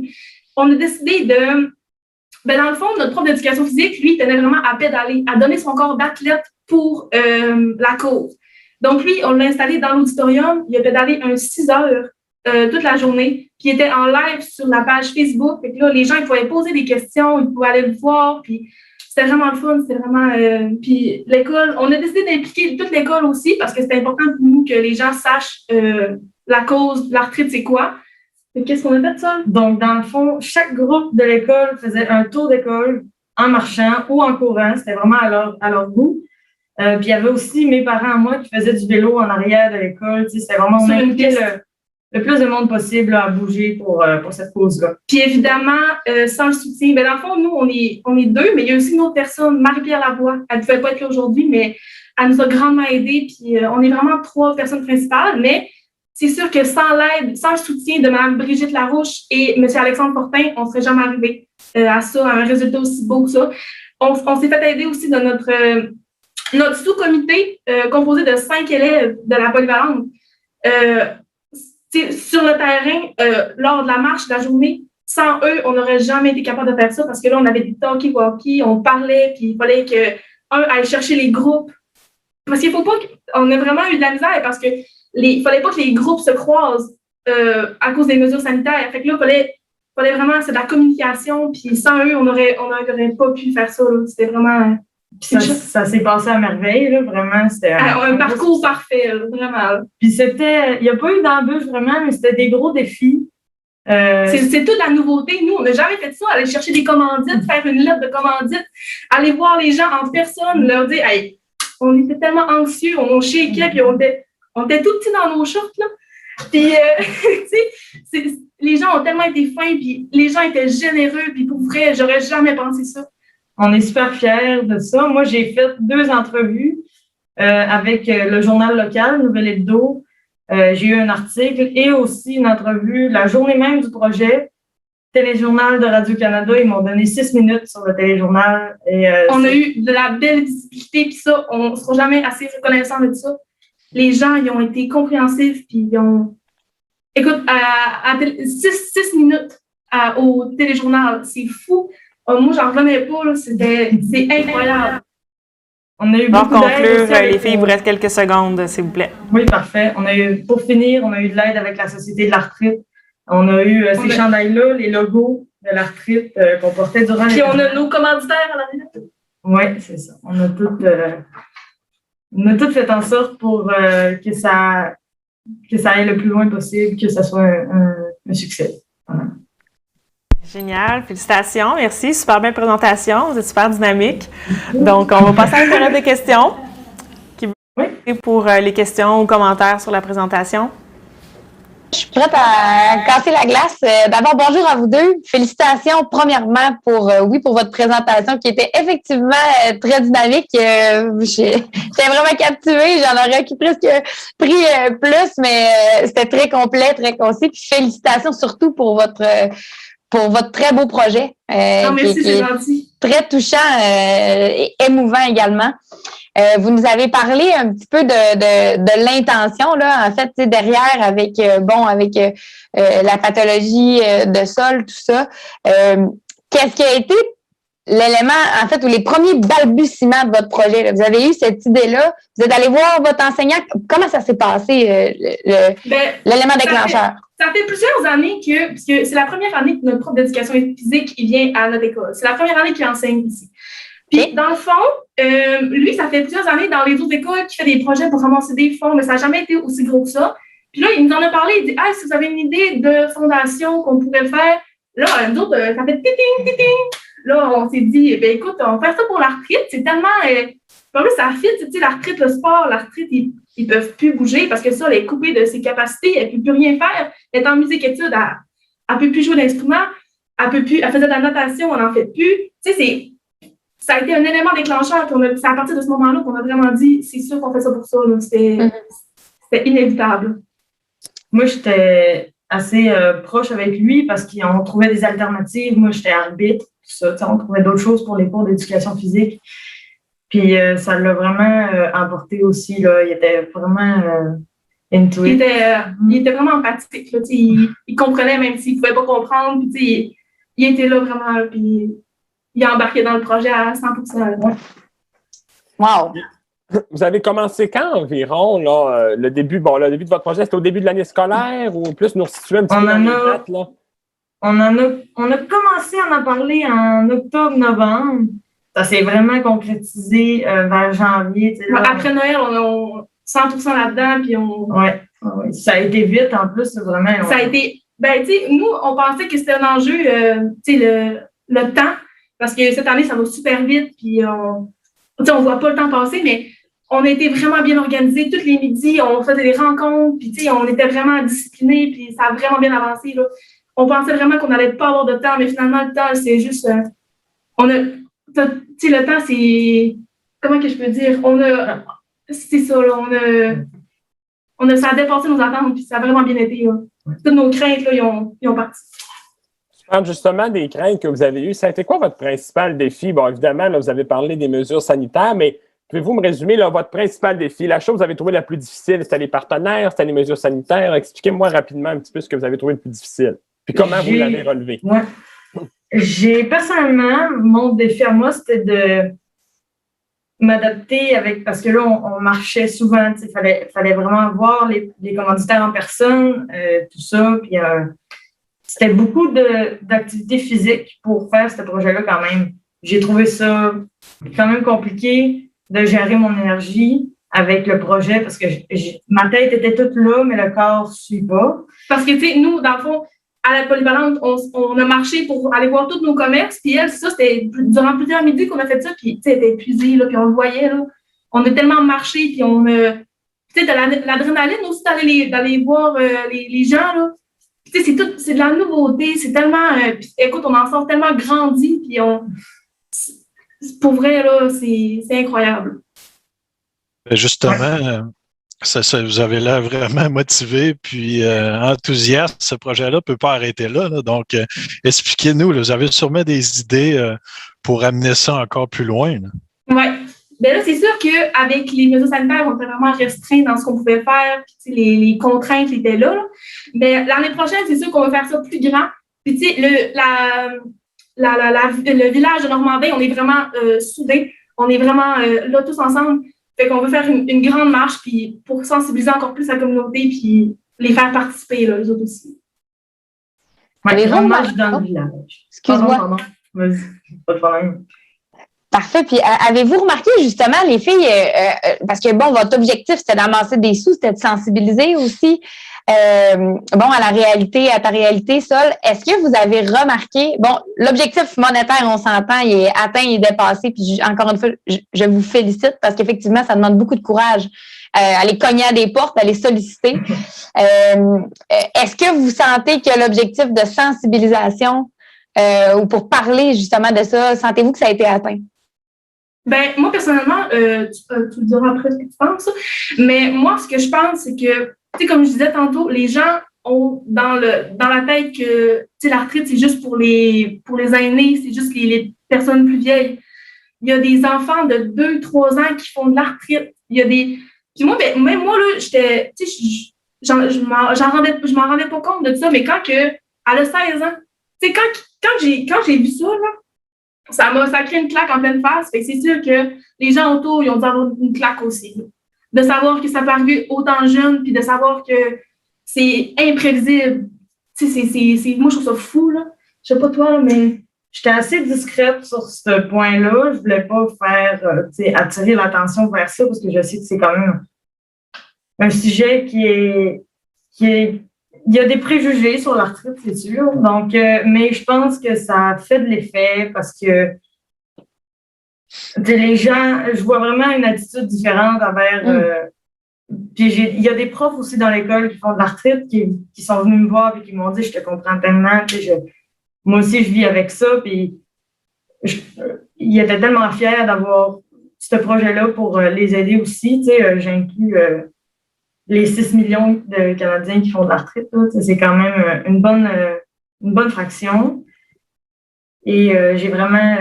On a décidé dans le fond, notre prof d'éducation physique, lui, tenait vraiment à pédaler, à donner son corps d'athlète pour la cause. Donc, lui, on l'a installé dans l'auditorium. Il a pédalé 6 heures toute la journée. Puis, il était en live sur la page Facebook. Fait que là, les gens, ils pouvaient poser des questions, ils pouvaient aller le voir. Puis, c'était vraiment le fun. C'était vraiment... puis, l'école, on a décidé d'impliquer toute l'école aussi parce que c'était important pour nous que les gens sachent la cause de l'arthrite, c'est quoi. Qu'est-ce qu'on a fait de ça? Donc, dans le fond, chaque groupe de l'école faisait un tour d'école en marchant ou en courant. C'était vraiment à leur goût. Puis il y avait aussi mes parents et moi qui faisaient du vélo en arrière de l'école. C'était vraiment, on impliquait le plus de monde possible là, à bouger pour cette cause-là. Puis évidemment, sans le soutien, dans le fond, nous, on est 2, mais il y a aussi une autre personne, Marie-Pierre Lavoie. Elle ne pouvait pas être là aujourd'hui, mais elle nous a grandement aidés. Puis on est vraiment 3 personnes principales, mais c'est sûr que sans l'aide, sans le soutien de Mme Brigitte Larouche et M. Alexandre Fortin, on ne serait jamais arrivé à ça, à un résultat aussi beau que ça. On s'est fait aider aussi de notre sous-comité, composé de 5 élèves de la polyvalente, sur le terrain, lors de la marche de la journée, sans eux, on n'aurait jamais été capable de faire ça parce que là, on avait des talkie-walkie, on parlait, puis il fallait qu'un aille chercher les groupes. Parce qu'il faut pas qu'on a vraiment eu de la misère parce que il fallait pas que les groupes se croisent à cause des mesures sanitaires. Fait que là, il fallait vraiment, c'est de la communication, puis sans eux, on n'aurait pas pu faire ça. Là. C'était vraiment... Ça s'est passé à merveille, là, vraiment. C'était un parcours parfait, là, vraiment. Puis il n'y a pas eu d'embûche vraiment, mais c'était des gros défis. C'est toute la nouveauté. Nous, on n'a jamais fait ça, aller chercher des commandites, faire une lettre de commandite, aller voir les gens en personne, leur dire hey, on était tellement anxieux, on shakeait, puis on était tout petits dans nos shorts, là. Puis, les gens ont tellement été fins, puis les gens étaient généreux, puis pour vrai, j'aurais jamais pensé ça. On est super fiers de ça. Moi, j'ai fait 2 entrevues avec le journal local, Nouvelle Hebdo. J'ai eu un article et aussi une entrevue la journée même du projet. Téléjournal de Radio-Canada, ils m'ont donné 6 minutes sur le téléjournal. Et, on a eu de la belle visibilité, puis ça, on ne sera jamais assez reconnaissant de ça. Les gens, ils ont été compréhensifs, puis ils ont... Écoute, 6 minutes au téléjournal, c'est fou. Moi, j'en revenais pas, là. C'est incroyable. On a eu beaucoup d'aide. Conclure, les filles, il vous reste quelques secondes, s'il vous plaît. Oui, parfait. Pour finir, on a eu de l'aide avec la Société de l'arthrite. On a eu ces chandails-là, les logos de l'arthrite qu'on portait durant les... Puis on a nos commanditaires à l'arrivée. Oui, c'est ça. On a tout fait en sorte pour que ça aille le plus loin possible, que ça soit un succès. Voilà. Génial, félicitations, merci, super belle présentation, vous êtes super dynamique. Donc, on va passer à la période de questions. Pour les questions ou commentaires sur la présentation. Je suis prête à casser la glace. D'abord, bonjour à vous deux. Félicitations premièrement pour votre présentation qui était effectivement très dynamique. J'étais vraiment captivée. J'en aurais presque pris plus, mais c'était très complet, très concis. Puis félicitations surtout pour votre très beau projet. Merci, c'est gentil. Très touchant et émouvant également. Vous nous avez parlé un petit peu de l'intention, là, en fait, derrière avec la pathologie de sol, tout ça. Qu'est-ce qui a été l'élément, en fait, ou les premiers balbutiements de votre projet, là? Vous avez eu cette idée-là, vous êtes allé voir votre enseignant. Comment ça s'est passé, l'élément déclencheur? Ça fait plusieurs années parce que c'est la première année que notre prof d'éducation physique il vient à notre école. C'est la première année qu'il enseigne ici. Puis, dans le fond, lui, ça fait plusieurs années dans les autres écoles qu'il fait des projets pour ramasser des fonds, mais ça n'a jamais été aussi gros que ça. Puis là, il nous en a parlé, il dit « Ah, si vous avez une idée de fondation qu'on pourrait faire, là, nous autres, ça fait titing, titing. » Là, on s'est dit, ben écoute, on va faire ça pour la retraite. C'est tellement... en plus, ça fit, tu sais, la retraite, le sport, la retraite, ils ne peuvent plus bouger parce que ça, elle est coupée de ses capacités, elle ne peut plus rien faire. Elle est en musique-études, elle ne peut plus jouer d'instrument, elle faisait de la natation, elle n'en fait plus. Tu sais, ça a été un élément déclencheur. C'est à partir de ce moment-là qu'on a vraiment dit, c'est sûr qu'on fait ça pour ça. C'était inévitable. Moi, j'étais assez proche avec lui parce qu'on trouvait des alternatives. Moi, j'étais arbitre, tout ça. On trouvait d'autres choses pour les cours d'éducation physique. Puis ça l'a vraiment emporté aussi. Là. Il était vraiment into it. Il était vraiment empathique. Là, il comprenait même s'il ne pouvait pas comprendre. Puis, il était là vraiment. Puis, il a embarqué dans le projet à 100%. Ouais. Wow! Vous avez commencé quand environ, là, le début de votre projet? C'était au début de l'année scolaire ou plus nous situer un petit peu dans les dates, là? On a commencé à en parler en octobre-novembre. Ça s'est vraiment concrétisé vers janvier. Après Noël, on 100% là-dedans. Puis Ouais. Ça a été vite en plus, vraiment. Ça a été... Ben, tu sais, nous, on pensait que c'était un enjeu, tu sais, le temps. Parce que cette année, ça va super vite, puis on ne voit pas le temps passer, mais on a été vraiment bien organisés. Tous les midis, on faisait des rencontres, puis on était vraiment disciplinés, puis ça a vraiment bien avancé. Là. On pensait vraiment qu'on n'allait pas avoir de temps, mais finalement, le temps, c'est juste... le temps, c'est... Comment que je peux dire? C'est ça, là, ça a dépassé nos attentes, puis ça a vraiment bien été. Là. Toutes nos craintes, là, ils ont parti. Justement, des craintes que vous avez eues, ça a été quoi votre principal défi? Bon, évidemment, là, vous avez parlé des mesures sanitaires, mais pouvez-vous me résumer là, votre principal défi? La chose que vous avez trouvé la plus difficile, c'était les partenaires, c'était les mesures sanitaires? Expliquez-moi rapidement un petit peu ce que vous avez trouvé le plus difficile. Puis comment vous l'avez relevé? Ouais. Personnellement, mon défi à moi, c'était de m'adapter parce que là, on marchait souvent, il fallait vraiment voir les commanditaires en personne, tout ça, puis... C'était beaucoup d'activités physiques pour faire ce projet-là quand même. J'ai trouvé ça quand même compliqué de gérer mon énergie avec le projet parce que ma tête était toute là, mais le corps ne suit pas. Parce que, tu sais, nous, dans le fond, à la polyvalente, on a marché pour aller voir tous nos commerces. Puis elle, ça, c'était durant plusieurs midis qu'on a fait ça. Puis, tu sais, elle était épuisée, là, puis on le voyait, là. On a tellement marché, puis on a... Tu sais, de l'adrénaline aussi d'aller voir les gens, là. Tu sais, c'est de la nouveauté, c'est tellement... écoute, on en sort tellement grandi, puis pour vrai, là, c'est incroyable. Justement, ça, vous avez l'air vraiment motivé puis enthousiaste. Ce projet-là ne peut pas arrêter là. Donc, expliquez-nous, là, vous avez sûrement des idées pour amener ça encore plus loin. Oui. Bien là, c'est sûr qu'avec les mesures sanitaires, on était vraiment restreints dans ce qu'on pouvait faire. Puis, les contraintes étaient là. Mais l'année prochaine, c'est sûr qu'on va faire ça plus grand. Puis, tu sais, le village de Normandin, on est vraiment soudés. On est vraiment là tous ensemble. Fait qu'on veut faire une grande marche puis pour sensibiliser encore plus la communauté puis les faire participer, là, les autres aussi. Ouais, grande marche dans le village. Excuse-moi. Pardon. Vas-y, pas de problème. Parfait. Puis, avez-vous remarqué justement, les filles, parce que, bon, votre objectif, c'était d'amasser des sous, c'était de sensibiliser aussi. à la réalité, à ta réalité, Sol, est-ce que vous avez remarqué, l'objectif monétaire, on s'entend, il est atteint, il est dépassé, puis encore une fois, je vous félicite parce qu'effectivement, ça demande beaucoup de courage. Aller cogner à des portes, aller solliciter. Est-ce que vous sentez que l'objectif de sensibilisation ou pour parler justement de ça, sentez-vous que ça a été atteint? Ben, moi, personnellement, tu me diras après ce que tu penses, mais moi, ce que je pense, c'est que, tu sais, comme je disais tantôt, les gens ont dans la tête que, tu sais, la retraite, c'est juste pour les aînés, c'est juste les personnes plus vieilles. Il y a des enfants de 2-3 ans qui font de la retraite. Il y a des... Puis moi, même moi, là, j'étais, tu sais, je m'en rendais pas compte de ça, mais quand elle a 16 ans, tu sais, quand j'ai vu ça, là, ça a créé une claque en pleine face. Fait que c'est sûr que les gens autour, ils ont dû avoir une claque aussi. Là. De savoir que ça peut arriver autant jeune, puis de savoir que c'est imprévisible. Tu sais, moi, je trouve ça fou, là. Je sais pas toi, là, mais j'étais assez discrète sur ce point-là. Je voulais pas faire, attirer l'attention vers ça parce que je sais que c'est quand même un sujet qui est... Il y a des préjugés sur la retraite, c'est sûr. Donc, mais je pense que ça fait de l'effet parce que les gens, je vois vraiment une attitude différente envers... puis il y a des profs aussi dans l'école qui font de la retraite qui sont venus me voir et qui m'ont dit « Je te comprends tellement. » Moi aussi, je vis avec ça. Puis ils étaient tellement fiers d'avoir ce projet-là pour les aider aussi. J'inclus les 6 millions de Canadiens qui font de la retraite. C'est quand même une bonne fraction. Et j'ai vraiment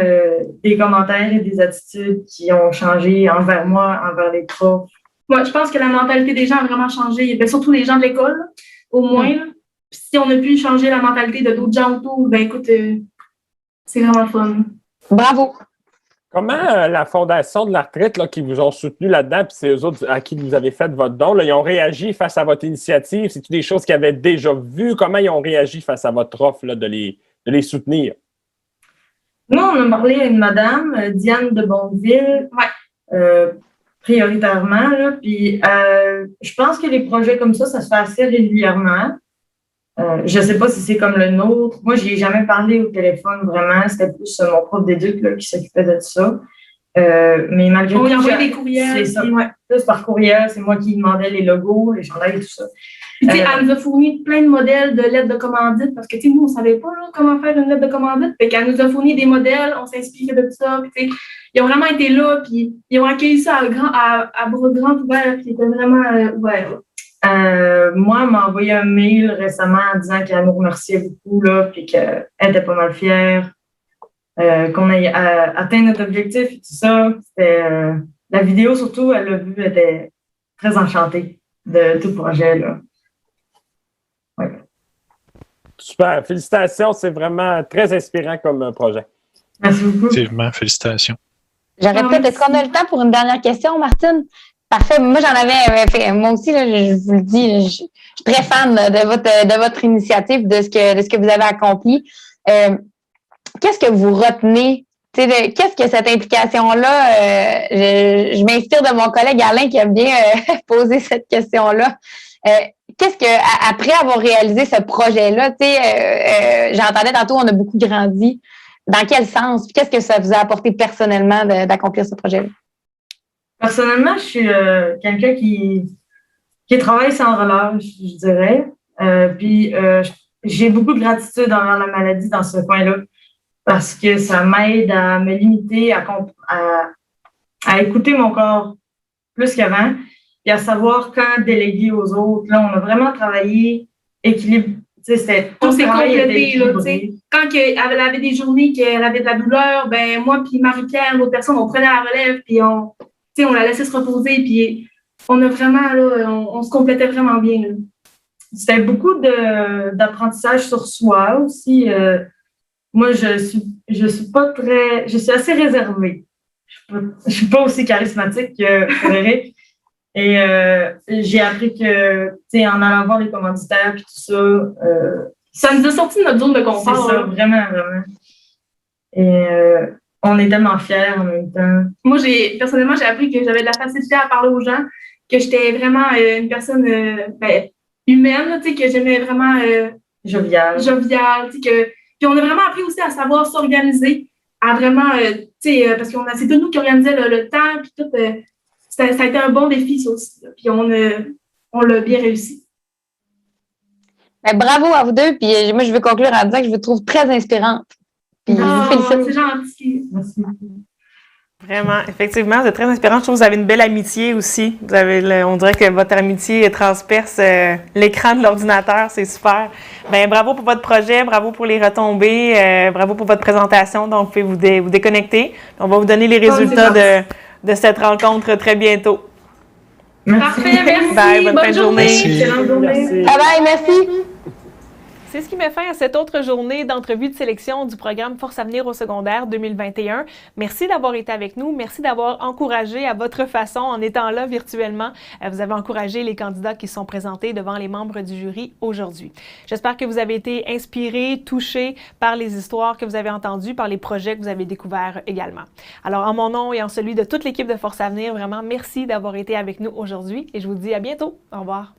des commentaires et des attitudes qui ont changé envers moi, envers les profs. Moi, je pense que la mentalité des gens a vraiment changé. Ben, surtout les gens de l'école, au moins. Là. Si on a pu changer la mentalité de d'autres gens autour, ben écoute, c'est vraiment fun. Bravo! Comment la Fondation de la retraite là, qui vous ont soutenu là-dedans, puis c'est eux autres à qui vous avez fait votre don, là, ils ont réagi face à votre initiative? C'est-tu des choses qu'ils avaient déjà vues? Comment ils ont réagi face à votre offre là, de les soutenir? Nous, on a parlé à une madame, Diane de Bonneville, prioritairement. Là, puis je pense que les projets comme ça se fait assez régulièrement. Je ne sais pas si c'est comme le nôtre. Moi, je n'y ai jamais parlé au téléphone, vraiment. C'était plus mon prof d'éduc qui s'occupait de ça. Mais malgré tout... On y envoyait des courriels. C'est ça. Plus par courriel, c'est moi qui demandais les logos, les chandails et tout ça. Puis, elle nous a fourni plein de modèles de lettres de commandite parce que, nous, on ne savait pas là, comment faire une lettre de commandite. Fait qu'elle nous a fourni des modèles, on s'inspirait de tout ça. Puis, ils ont vraiment été là, puis ils ont accueilli ça à bras grands ouverts, puis ils étaient vraiment ouverts. Moi, elle m'a envoyé un mail récemment en disant qu'elle nous remerciait beaucoup, là, puis qu'elle était pas mal fière, qu'on ait atteint notre objectif et tout ça. La vidéo, surtout, elle l'a vu, elle était très enchantée de tout le projet, là. Ouais. Super. Félicitations. C'est vraiment très inspirant comme projet. Merci beaucoup. Effectivement, félicitations. J'aurais peut-être, est-ce qu'on a le temps pour une dernière question, Martine? Parfait. Moi, j'en avais, moi aussi, là, je vous le dis, je suis très fan de votre initiative, de ce que vous avez accompli. Qu'est-ce que vous retenez? Qu'est-ce que cette implication-là? Je m'inspire de mon collègue Alain qui aime bien poser cette question-là. Qu'est-ce que, après avoir réalisé ce projet-là, j'entendais tantôt, on a beaucoup grandi. Dans quel sens? Qu'est-ce que ça vous a apporté personnellement d'accomplir ce projet-là? Personnellement, je suis quelqu'un qui travaille sans relâche, je dirais. Puis, j'ai beaucoup de gratitude envers la maladie dans ce coin-là parce que ça m'aide à me limiter, à écouter mon corps plus qu'avant et à savoir quand déléguer aux autres. Là, on a vraiment travaillé équilibre. On s'est complété, là, tu sais. Quand elle avait des journées qu'elle avait de la douleur, ben moi puis Marie-Pierre, l'autre personne, on prenait la relève, puis on la laissait se reposer, puis on a vraiment, là, on se complétait vraiment bien. Là. C'était beaucoup d'apprentissage sur soi aussi. Moi, je suis assez réservée. Je suis pas aussi charismatique que Frédéric. Et j'ai appris que, en allant voir les commanditaires et tout ça, ça nous a sorti de notre zone de confort. C'est ça, vraiment, vraiment. Et on est tellement fiers en même temps. Moi, personnellement, j'ai appris que j'avais de la facilité à parler aux gens, que j'étais vraiment une personne humaine, là, tu sais, que j'aimais vraiment Jovial. jovial, tu sais, puis on a vraiment appris aussi à savoir s'organiser, à vraiment, tu sais, parce que c'est tout nous qui organisaient le temps, puis tout, ça a été un bon défi, ça aussi, là, puis on l'a bien réussi. Ben, bravo à vous deux, puis moi, je veux conclure en disant que je vous trouve très inspirante. Puis je vous félicite. C'est gentil. Merci. Vraiment, effectivement, vous êtes très inspirante. Je trouve que vous avez une belle amitié aussi. Vous avez, on dirait que votre amitié transperce l'écran de l'ordinateur. C'est super. Ben, bravo pour votre projet, bravo pour les retombées, bravo pour votre présentation. Donc, vous pouvez vous déconnecter. On va vous donner les résultats de cette rencontre très bientôt. Merci. Parfait, merci. Bye, bonne fin de journée. Excellente journée. Merci. Bye bye, merci. C'est ce qui met fin à cette autre journée d'entrevue de sélection du programme Force Avenir au secondaire 2021. Merci d'avoir été avec nous. Merci d'avoir encouragé à votre façon, en étant là virtuellement. Vous avez encouragé les candidats qui sont présentés devant les membres du jury aujourd'hui. J'espère que vous avez été inspirés, touchés par les histoires que vous avez entendues, par les projets que vous avez découverts également. Alors, en mon nom et en celui de toute l'équipe de Force Avenir, vraiment merci d'avoir été avec nous aujourd'hui et je vous dis à bientôt. Au revoir.